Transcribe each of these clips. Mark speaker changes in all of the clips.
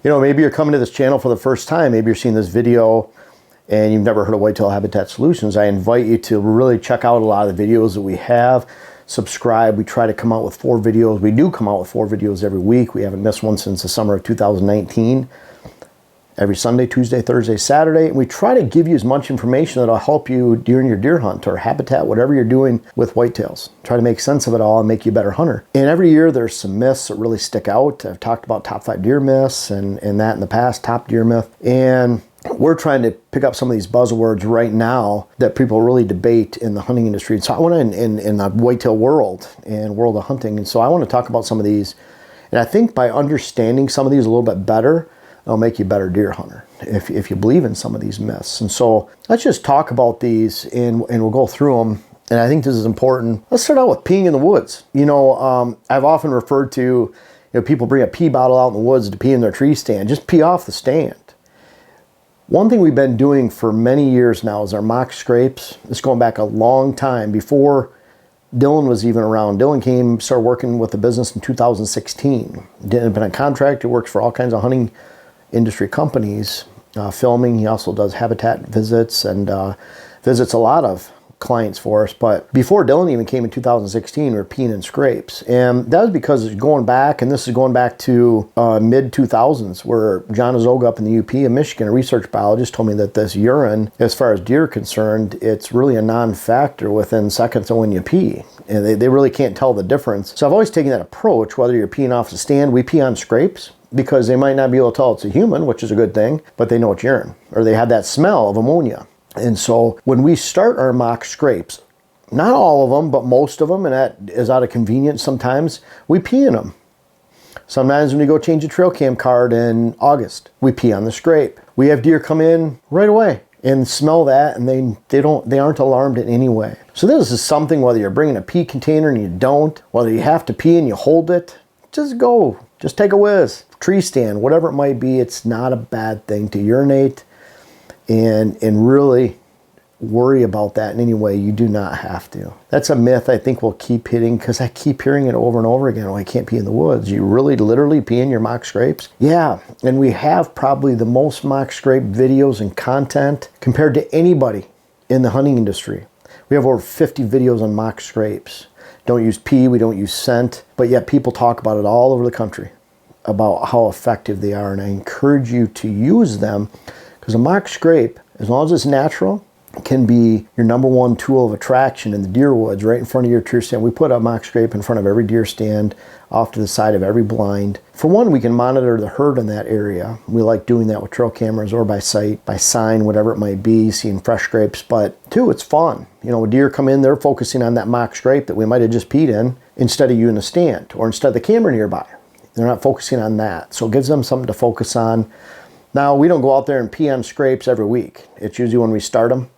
Speaker 1: You know, maybe you're coming to this channel for the first time. Maybe you're seeing this video and you've never heard of Whitetail Habitat Solutions. I invite you to really check out a lot of the videos that we have. Subscribe. We try to come out with 4 videos. We do come out with 4 videos every week. We haven't missed one since the summer of 2019. Every Sunday, Tuesday, Thursday, Saturday. And we try to give you as much information that'll help you during your deer hunt or habitat, whatever you're doing with whitetails. Try to make sense of it all and make you a better hunter. And every year there's some myths that really stick out. I've talked about top 5 deer myths and that in the past, top deer myth. And we're trying to pick up some of these buzzwords right now that people really debate in the hunting industry. And so I want to, in the whitetail world and world of hunting. And so I want to talk about some of these. And I think by understanding some of these a little bit better, it'll make you a better deer hunter if you believe in some of these myths. And so let's just talk about these and we'll go through them. And I think this is important. Let's start out with peeing in the woods. You know, I've often referred to, you know, people bring a pee bottle out in the woods to pee in their tree stand. Just pee off the stand. One thing we've been doing for many years now is our mock scrapes. It's going back a long time before Dylan was even around. Dylan started working with the business in 2016. Independent contractor, works for all kinds of hunting industry companies, filming. He also does habitat visits and visits a lot of clients for us. But before Dylan even came in 2016, we were peeing in scrapes. And that was because it's going back, and this is going back to mid-2000s, where John Azoga up in the UP in Michigan, a research biologist, told me that this urine, as far as deer are concerned, it's really a non-factor within seconds of when you pee. And they really can't tell the difference. So I've always taken that approach, whether you're peeing off the stand, we pee on scrapes, because they might not be able to tell it's a human, which is a good thing, but they know it's urine, or they have that smell of ammonia. And so when we start our mock scrapes, not all of them, but most of them, and that is out of convenience sometimes, we pee in them. Sometimes when we go change a trail cam card in August, we pee on the scrape. We have deer come in right away and smell that, and they aren't alarmed in any way. So this is something, whether you're bringing a pee container and you don't, whether you have to pee and you hold it, just go. Just take a whiz. Tree stand, whatever it might be, it's not a bad thing to urinate and really worry about that in any way. You do not have to. That's a myth I think we'll keep hitting, because I keep hearing it over and over again. Oh, I can't pee in the woods. You really literally pee in your mock scrapes? Yeah, and we have probably the most mock scrape videos and content compared to anybody in the hunting industry. We have over 50 videos on mock scrapes. Don't use pee, we don't use scent, but yet people talk about it all over the country about how effective they are, and I encourage you to use them, because a mock scrape, as long as it's natural, can be your #1 tool of attraction in the deer woods, right in front of your deer stand. We put a mock scrape in front of every deer stand, off to the side of every blind. For one, we can monitor the herd in that area. We like doing that with trail cameras or by sight, by sign, whatever it might be, seeing fresh scrapes. But two, it's fun. You know, deer come in, they're focusing on that mock scrape that we might have just peed in instead of you in the stand or instead of the camera nearby. They're not focusing on that. So it gives them something to focus on. Now, we don't go out there and pee on scrapes every week. It's usually when we start them,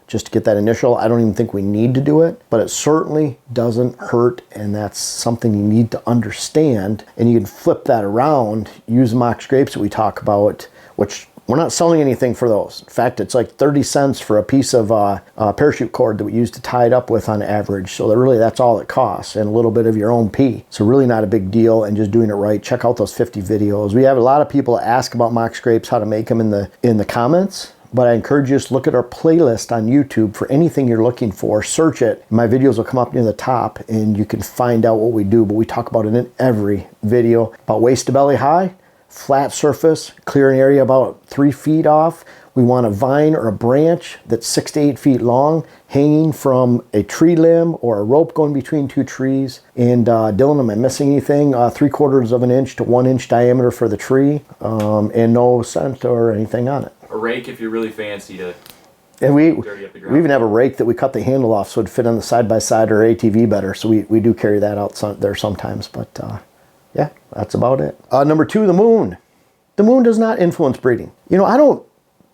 Speaker 1: just to get that initial. I don't even think we need to do it, but it certainly doesn't hurt, and that's something you need to understand. And you can flip that around, use mock scrapes that we talk about, which we're not selling anything for those. In fact, it's like 30 cents for a piece of parachute cord that we use to tie it up with on average. So that's all it costs, and a little bit of your own pee. So really not a big deal, and just doing it right. Check out those 50 videos. We have a lot of people ask about mock scrapes, how to make them in the comments. But I encourage you to look at our playlist on YouTube for anything you're looking for. Search it. My videos will come up near the top, and you can find out what we do. But we talk about it in every video. About waist to belly high, flat surface, clear an area about 3 feet off. We want a vine or a branch that's 6 to 8 feet long, hanging from a tree limb or a rope going between 2 trees. And Dylan, am I missing anything? 3/4 of an inch to 1 inch diameter for the tree, and no scent or anything on it.
Speaker 2: A rake if you're really fancy to
Speaker 1: and we
Speaker 2: dirty up the ground.
Speaker 1: We even have a rake that we cut the handle off so it'd fit on the side-by-side or ATV better. So we do carry that out there sometimes. But yeah, that's about it. Number 2, the moon. The moon does not influence breeding. You know, I don't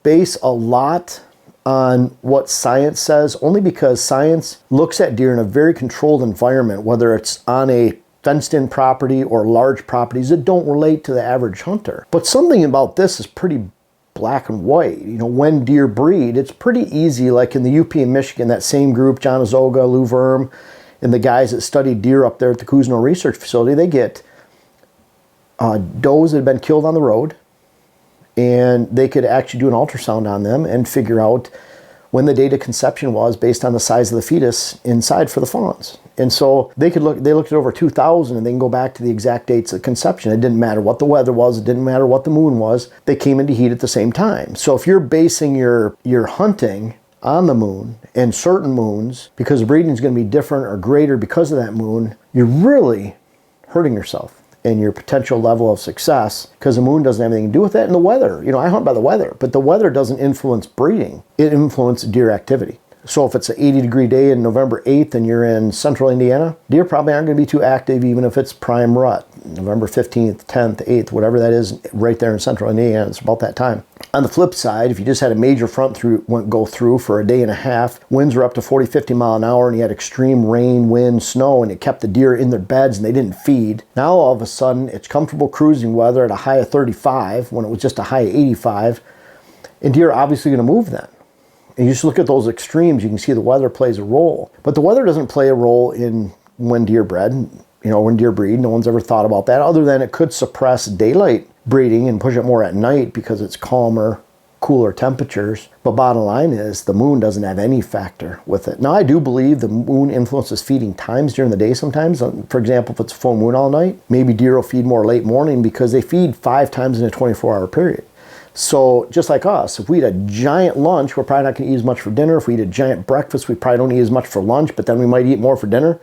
Speaker 1: base a lot on what science says, only because science looks at deer in a very controlled environment, whether it's on a fenced-in property or large properties that don't relate to the average hunter. But something about this is pretty black and white. You know, when deer breed, it's pretty easy, like in the UP in Michigan, that same group, John Azoga, Lou Verm, and the guys that studied deer up there at the Kuzno Research Facility, they get does that have been killed on the road, and they could actually do an ultrasound on them and figure out when the date of conception was based on the size of the fetus inside for the fawns. And so they looked at over 2,000 and they can go back to the exact dates of conception. It didn't matter what the weather was. It didn't matter what the moon was. They came into heat at the same time. So if you're basing your hunting on the moon and certain moons, because the breeding is going to be different or greater because of that moon, you're really hurting yourself and your potential level of success, because the moon doesn't have anything to do with that. And the weather, I hunt by the weather, but the weather doesn't influence breeding. It influences deer activity. So if it's an 80-degree day in November 8th and you're in central Indiana, deer probably aren't going to be too active even if it's prime rut. November 15th, 10th, 8th, whatever that is, right there in central Indiana, it's about that time. On the flip side, if you just had a major front go through for a day and a half, winds were up to 40, 50 mile an hour, and you had extreme rain, wind, snow, and it kept the deer in their beds and they didn't feed. Now all of a sudden, it's comfortable cruising weather at a high of 35 when it was just a high of 85, and deer are obviously going to move then. And you just look at those extremes, you can see the weather plays a role. But the weather doesn't play a role in when deer bred, when deer breed. No one's ever thought about that, other than it could suppress daylight breeding and push it more at night because it's calmer, cooler temperatures. But bottom line is the moon doesn't have any factor with it. Now, I do believe the moon influences feeding times during the day sometimes. For example, if it's a full moon all night, maybe deer will feed more late morning because they feed 5 times in a 24-hour period. So just like us, if we eat a giant lunch, we're probably not going to eat as much for dinner. If we eat a giant breakfast, we probably don't eat as much for lunch, but then we might eat more for dinner.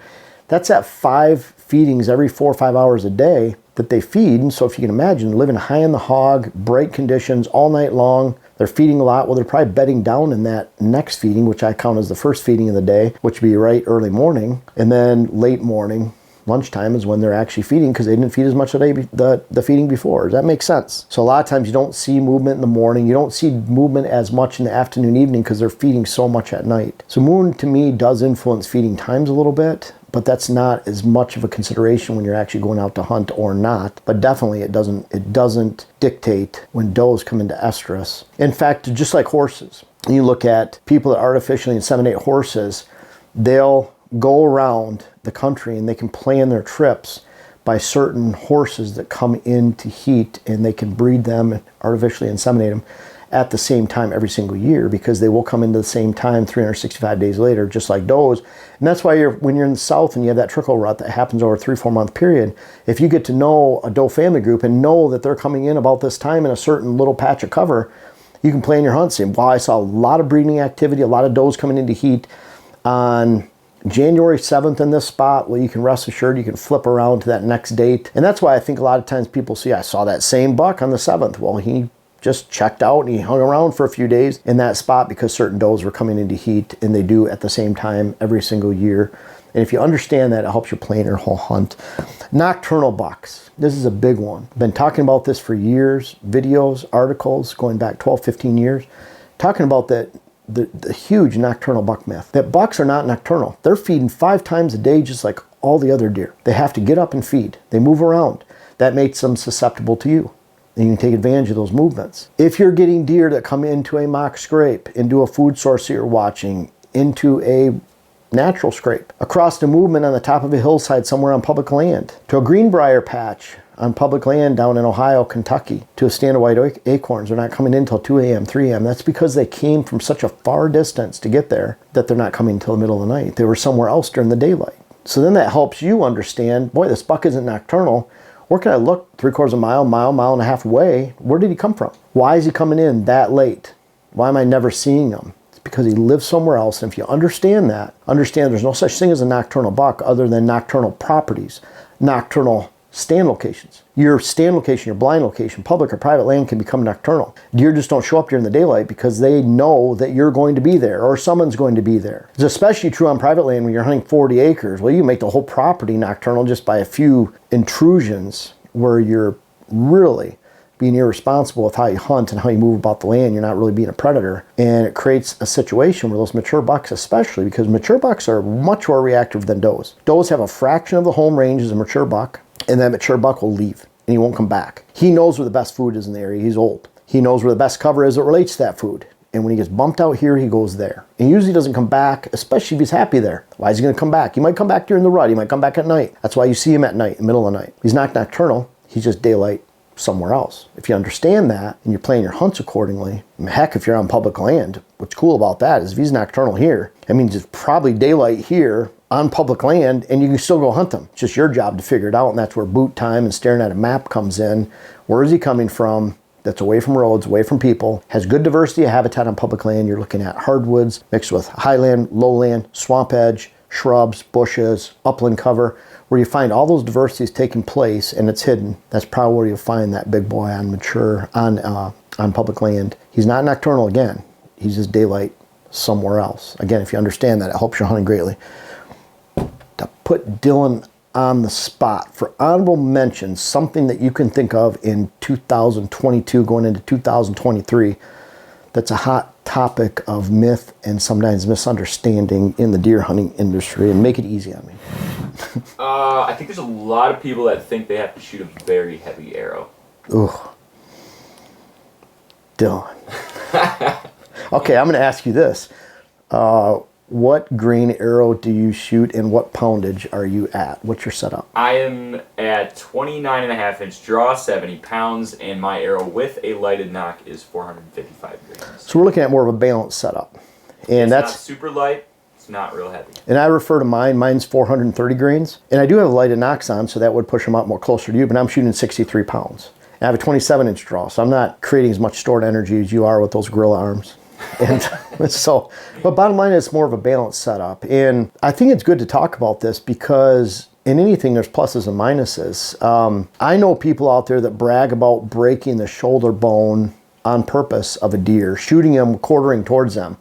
Speaker 1: That's at 5 feedings every 4 or 5 hours a day that they feed. And so if you can imagine living high in the hog, bright conditions all night long, they're feeding a lot. Well, they're probably bedding down in that next feeding, which I count as the first feeding of the day, which would be right early morning, and then late morning. Lunchtime is when they're actually feeding because they didn't feed as much the feeding before. Does that make sense? So a lot of times you don't see movement in the morning. You don't see movement as much in the afternoon, evening because they're feeding so much at night. So moon to me does influence feeding times a little bit, but that's not as much of a consideration when you're actually going out to hunt or not. But definitely it doesn't dictate when does come into estrus. In fact, just like horses, you look at people that artificially inseminate horses, they'll go around the country and they can plan their trips by certain horses that come into heat, and they can breed them and artificially inseminate them at the same time every single year because they will come into the same time 365 days later, just like does. And that's why when you're in the south and you have that trickle rut that happens over a 3-4 month period, if you get to know a doe family group and know that they're coming in about this time in a certain little patch of cover, you can plan your hunts. And while I saw a lot of breeding activity, a lot of does coming into heat on January 7th in this spot, well, you can rest assured you can flip around to that next date. And that's why I think a lot of times people see, I saw that same buck on the 7th. Well, he just checked out and he hung around for a few days in that spot because certain does were coming into heat, and they do at the same time every single year. And if you understand that, it helps you plan your whole hunt. Nocturnal bucks. This is a big one. I've been talking about this for years, videos, articles, going back 12, 15 years, talking about that. The huge nocturnal buck myth, that bucks are not nocturnal. They're feeding 5 times a day just like all the other deer. They have to get up and feed. They move around. That makes them susceptible to you. And you can take advantage of those movements. If you're getting deer that come into a mock scrape, into a food source that you're watching, into a natural scrape, across the movement on the top of a hillside somewhere on public land, to a greenbrier patch on public land down in Ohio, Kentucky, to a stand of white acorns. They're not coming in until 2 a.m., 3 a.m. That's because they came from such a far distance to get there that they're not coming until the middle of the night. They were somewhere else during the daylight. So then that helps you understand, boy, this buck isn't nocturnal. Where can I look 3/4 mile, mile and a half away? Where did he come from? Why is he coming in that late? Why am I never seeing him? It's because he lives somewhere else. And if you understand that, understand there's no such thing as a nocturnal buck other than nocturnal properties, nocturnal stand locations. Your stand location, your blind location, public or private land can become nocturnal. Deer just don't show up during the daylight because they know that you're going to be there or someone's going to be there. It's especially true on private land when you're hunting 40 acres. Well, you make the whole property nocturnal just by a few intrusions where you're really being irresponsible with how you hunt and how you move about the land. You're not really being a predator. And it creates a situation where those mature bucks, especially because mature bucks are much more reactive than does. Does have a fraction of the home range as a mature buck, and that mature buck will leave and he won't come back. He knows where the best food is in the area. He's old. He knows where the best cover is that relates to that food. And when he gets bumped out here, he goes there. And he usually doesn't come back, especially if he's happy there. Why is he going to come back? He might come back during the rut. He might come back at night. That's why you see him at night, in the middle of the night. He's not nocturnal. He's just daylight somewhere else. If you understand that and you're planning your hunts accordingly, heck, if you're on public land, what's cool about that is if he's nocturnal here, that means it's probably daylight here on public land and you can still go hunt them. It's just your job to figure it out, and that's where boot time and staring at a map comes in. Where is he coming from? That's away from roads, away from people, has good diversity of habitat on public land. You're looking at hardwoods mixed with highland, lowland, swamp edge, shrubs, bushes, upland cover, where you find all those diversities taking place and it's hidden. That's probably where you'll find that big boy on public land. He's not nocturnal again. He's just daylight somewhere else. Again, if you understand that, it helps your hunting greatly. To put Dylan on the spot for honorable mention, something that you can think of in 2022 going into 2023 that's a hot topic of myth and sometimes misunderstanding in the deer hunting industry, and make it easy on me.
Speaker 2: I think there's a lot of people that think they have to shoot a very heavy arrow.
Speaker 1: Ugh. Dylan. Okay, I'm going to ask you this. What grain arrow do you shoot and what poundage are you at? What's your setup?
Speaker 2: I am at 29.5-inch draw, 70 pounds, and my arrow with a lighted knock is 455 grains.
Speaker 1: So we're looking at more of a balanced setup. And
Speaker 2: It's not super light. It's not real heavy.
Speaker 1: And I refer to mine. Mine's 430 grains. And I do have lighted knocks on, so that would push them up more closer to you, but I'm shooting 63 pounds. And I have a 27-inch draw, so I'm not creating as much stored energy as you are with those gorilla arms. And so, but bottom line is it's more of a balanced setup. And I think it's good to talk about this because in anything there's pluses and minuses. I know people out there that brag about breaking the shoulder bone on purpose of a deer, shooting them, quartering towards them.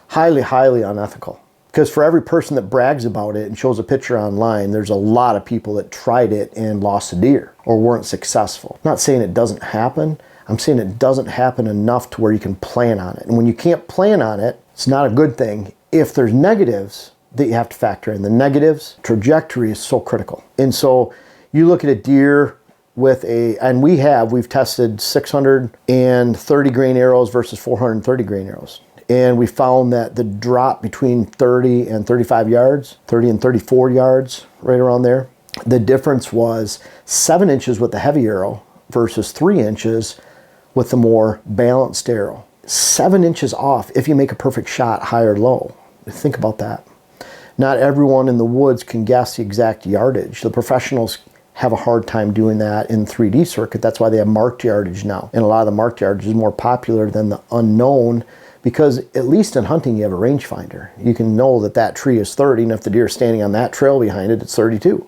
Speaker 1: Highly, highly unethical. Because for every person that brags about it and shows a picture online, there's a lot of people that tried it and lost a deer or weren't successful. I'm not saying it doesn't happen. I'm saying it doesn't happen enough to where you can plan on it. And when you can't plan on it, it's not a good thing. If there's negatives that you have to factor in, the negatives, trajectory is so critical. And so you look at a deer with and we've tested 630 grain arrows versus 430 grain arrows. And we found that the drop between 30 and 35 yards, 30 and 34 yards, right around there, the difference was 7 inches with the heavy arrow versus 3 inches with the more balanced arrow. 7 inches off if you make a perfect shot, high or low. Think about that. Not everyone in the woods can guess the exact yardage. The professionals have a hard time doing that in 3D circuit. That's why they have marked yardage now. And a lot of the marked yardage is more popular than the unknown because at least in hunting you have a rangefinder. You can know that that tree is 30 and if the deer is standing on that trail behind it, it's 32.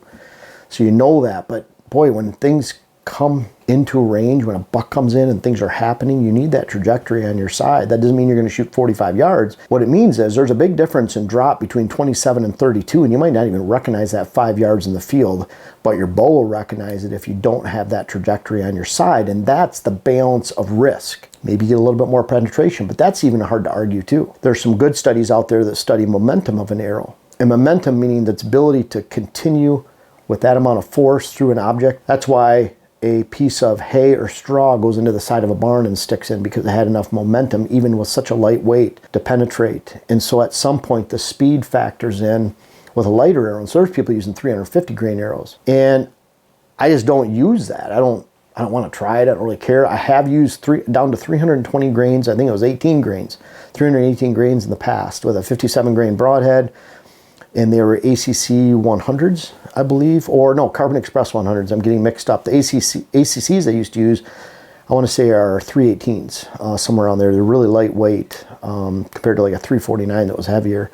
Speaker 1: So you know that, but boy, when things come into range, when a buck comes in and things are happening, you need that trajectory on your side. That doesn't mean you're going to shoot 45 yards. What it means is there's a big difference in drop between 27 and 32, and you might not even recognize that 5 yards in the field, but your bow will recognize it if you don't have that trajectory on your side, and that's the balance of risk. Maybe you get a little bit more penetration, but that's even hard to argue too. There's some good studies out there that study momentum of an arrow, and momentum meaning its ability to continue with that amount of force through an object. That's why a piece of hay or straw goes into the side of a barn and sticks in, because it had enough momentum, even with such a light weight, to penetrate. And so at some point, the speed factors in with a lighter arrow. And so there's people using 350 grain arrows. And I just don't use that. I don't want to try it. I don't really care. I have used down to 320 grains. I think it was 18 grains, 318 grains in the past with a 57 grain broadhead. And they were ACC 100s, I believe, or no, Carbon Express 100s. I'm getting mixed up. The ACCs I used to use, I want to say are 318s, somewhere around there. They're really lightweight compared to like a 349 that was heavier.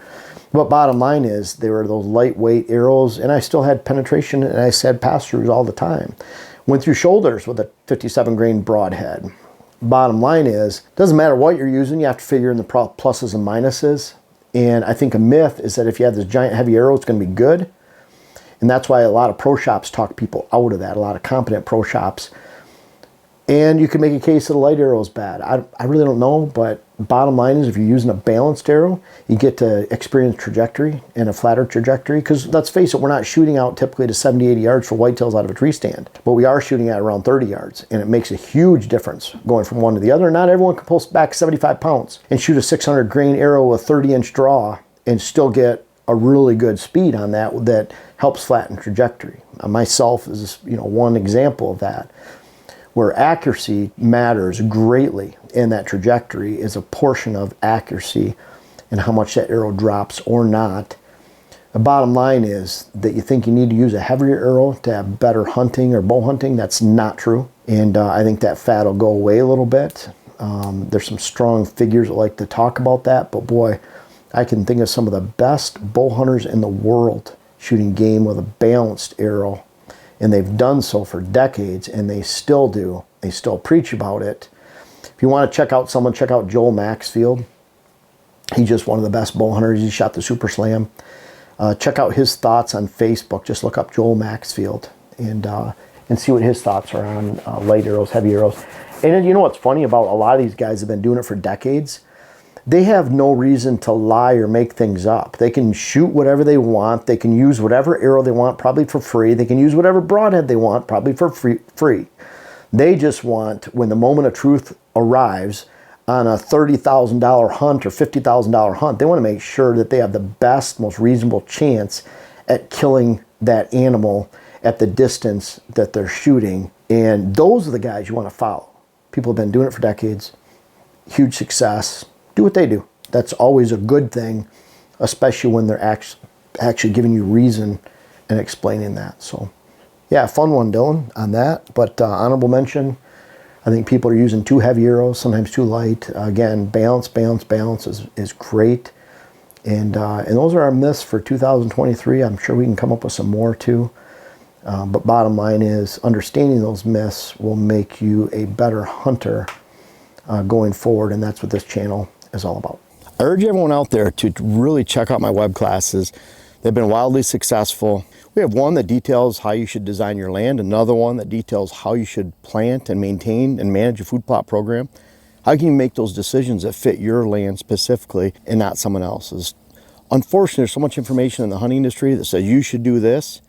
Speaker 1: But bottom line is they were those lightweight arrows, and I still had penetration, and I said pass-throughs all the time. Went through shoulders with a 57 grain broadhead. Bottom line is, doesn't matter what you're using, you have to figure in the pluses and minuses. And I think a myth is that if you have this giant heavy arrow, it's going to be good. And that's why a lot of pro shops talk people out of that, a lot of competent pro shops. And you can make a case that a light arrow is bad. I really don't know, but bottom line is if you're using a balanced arrow, you get to experience trajectory and a flatter trajectory. Because let's face it, we're not shooting out typically to 70, 80 yards for whitetails out of a tree stand. But we are shooting at around 30 yards. And it makes a huge difference going from one to the other. Not everyone can pull back 75 pounds and shoot a 600 grain arrow with 30-inch draw and still get a really good speed on that helps flatten trajectory. Myself is one example of that. Where accuracy matters greatly in that trajectory is a portion of accuracy and how much that arrow drops or not. The bottom line is that you think you need to use a heavier arrow to have better hunting or bow hunting. That's not true. And I think that fad will go away a little bit. There's some strong figures that like to talk about that, but boy, I can think of some of the best bow hunters in the world shooting game with a balanced arrow, and they've done so for decades, and they still do. They still preach about it. If you want to check out someone, check out Joel Maxfield. He's just one of the best bow hunters. He shot the Super Slam. Check out his thoughts on Facebook. Just look up Joel Maxfield and see what his thoughts are on light arrows, heavy arrows. And you know what's funny about a lot of these guys have been doing it for decades? They have no reason to lie or make things up. They can shoot whatever they want. They can use whatever arrow they want, probably for free. They can use whatever broadhead they want, probably for free. They just want, when the moment of truth arrives on a $30,000 hunt or $50,000 hunt, they want to make sure that they have the best, most reasonable chance at killing that animal at the distance that they're shooting. And those are the guys you want to follow. People have been doing it for decades. Huge success. Do what they do. That's always a good thing, especially when they're actually giving you reason and explaining that. So, yeah, fun one, Dylan, on that. But honorable mention, I think people are using too heavy arrows, sometimes too light. Again, balance is great. And those are our myths for 2023. I'm sure we can come up with some more too. But bottom line is, understanding those myths will make you a better hunter going forward, and that's what this channel is all about. I urge everyone out there to really check out my web classes. They've been wildly successful. We have one that details how you should design your land, another one that details how you should plant and maintain and manage a food plot program. How can you make those decisions that fit your land specifically and not someone else's? Unfortunately, there's so much information in the hunting industry that says you should do this,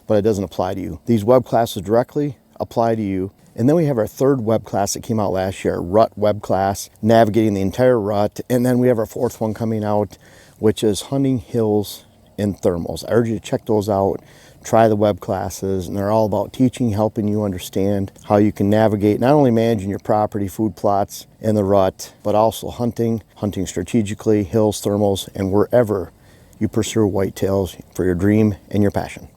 Speaker 1: but it doesn't apply to you. These web classes directly apply to you. And then we have our third web class that came out last year, Rut Web Class, navigating the entire rut. And then we have our fourth one coming out, which is hunting hills and thermals. I urge you to check those out, try the web classes, and they're all about teaching, helping you understand how you can navigate, not only managing your property, food plots, and the rut, but also hunting strategically, hills, thermals, and wherever you pursue whitetails for your dream and your passion.